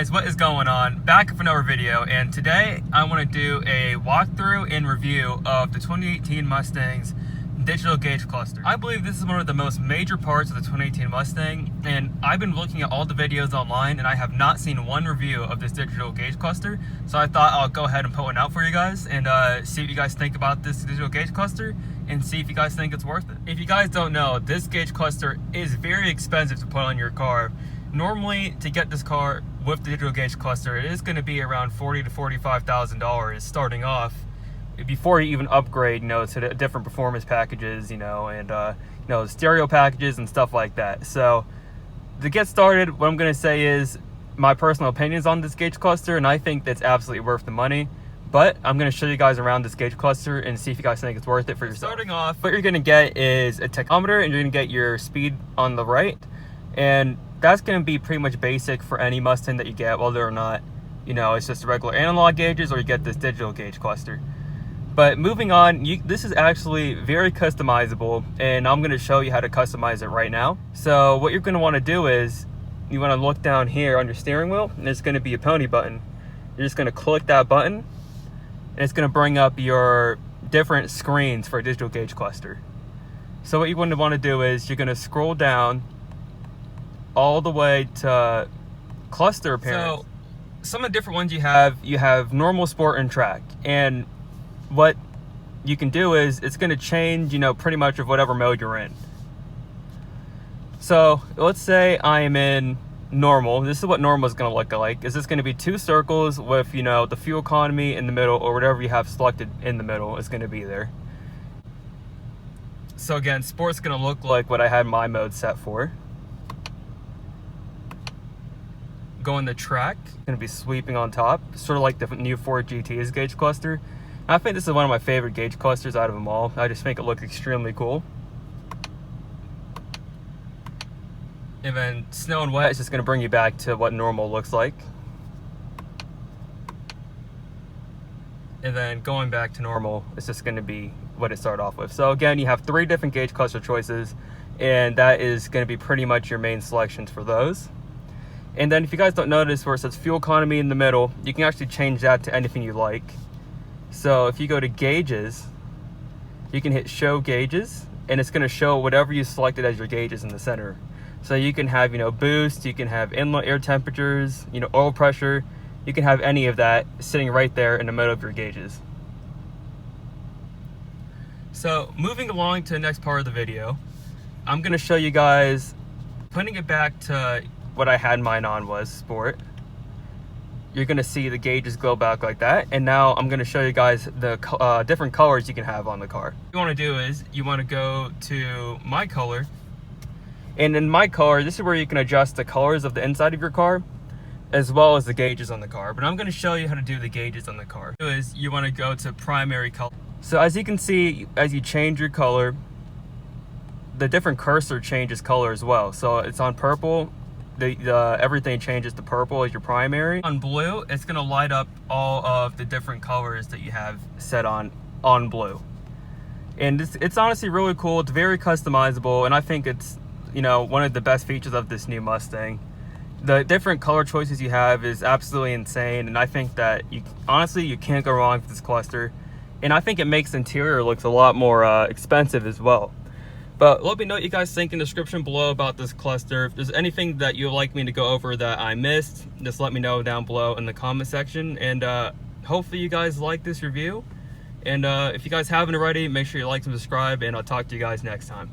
guys, what is going on? Back with another video, and today I want to do a walkthrough and review of the 2018 Mustang's digital gauge cluster. I believe this is one of the most major parts of the 2018 Mustang, and I've been looking at all the videos online and I have not seen one review of this digital gauge cluster, so I thought I'll go ahead and put one out for you guys and see what you guys think about this digital gauge cluster and see if you guys think it's worth it. If you guys don't know, this gauge cluster is very expensive to put on your car. Normally, to get this car with the digital gauge cluster, it is going to be around $40,000 to $45,000 starting off, before you even upgrade, to the different performance packages, and stereo packages and stuff like that. So, to get started, what I'm going to say is my personal opinions on this gauge cluster, and I think that's absolutely worth the money. But I'm going to show you guys around this gauge cluster and see if you guys think it's worth it for yourself. Starting off, what you're going to get is a tachometer, and you're going to get your speed on the right, and that's going to be pretty much basic for any Mustang that you get, whether or not, it's just regular analog gauges or you get this digital gauge cluster. But moving on, this is actually very customizable, and I'm going to show you how to customize it right now. So what you're going to want to do is, you want to look down here on your steering wheel, and there's going to be a pony button. You're just going to click that button, and it's going to bring up your different screens for a digital gauge cluster. So what you're going to want to do is, you're going to scroll down all the way to cluster appearance. So some of the different ones you have normal, sport, and track. And what you can do is it's going to change, pretty much of whatever mode you're in. So let's say I am in normal. This is what normal is going to look like. Is this going to be two circles with, the fuel economy in the middle, or whatever you have selected in the middle is going to be there. So again, sport's going to look like what I had my mode set for. Going the track, going to be sweeping on top, sort of like the new Ford GT's gauge cluster. And I think this is one of my favorite gauge clusters out of them all. I just think it looks extremely cool. And then snow and wet is just going to bring you back to what normal looks like. And then going back to normal, it's just going to be what it started off with. So again, you have 3 different gauge cluster choices, and that is going to be pretty much your main selections for those. And then if you guys don't notice where it says fuel economy in the middle, you can actually change that to anything you like. So if you go to gauges, you can hit show gauges, and it's going to show whatever you selected as your gauges in the center. So you can have, boost, you can have inlet air temperatures, oil pressure. You can have any of that sitting right there in the middle of your gauges. So moving along to the next part of the video, I'm going to show you guys putting it back to what I had mine on was sport. You're going to see the gauges go back like that, and now I'm going to show you guys the different colors you can have on the car. What you want to do is you want to go to my color, and in my color, this is where you can adjust the colors of the inside of your car as well as the gauges on the car. But I'm going to show you how to do the gauges on the car. Is you want to go to primary color. So as you can see, as you change your color, the different cursor changes color as well. So it's on purple. Everything changes to purple as your primary. On blue, it's going to light up all of the different colors that you have set on blue. And it's honestly really cool. It's very customizable, and I think it's one of the best features of this new Mustang. The different color choices you have is absolutely insane, and I think that you can't go wrong with this cluster. And I think it makes the interior looks a lot more expensive as well. But let me know what you guys think in the description below about this cluster. If there's anything that you'd like me to go over that I missed, just let me know down below in the comment section. And hopefully you guys like this review. And if you guys haven't already, make sure you like and subscribe, and I'll talk to you guys next time.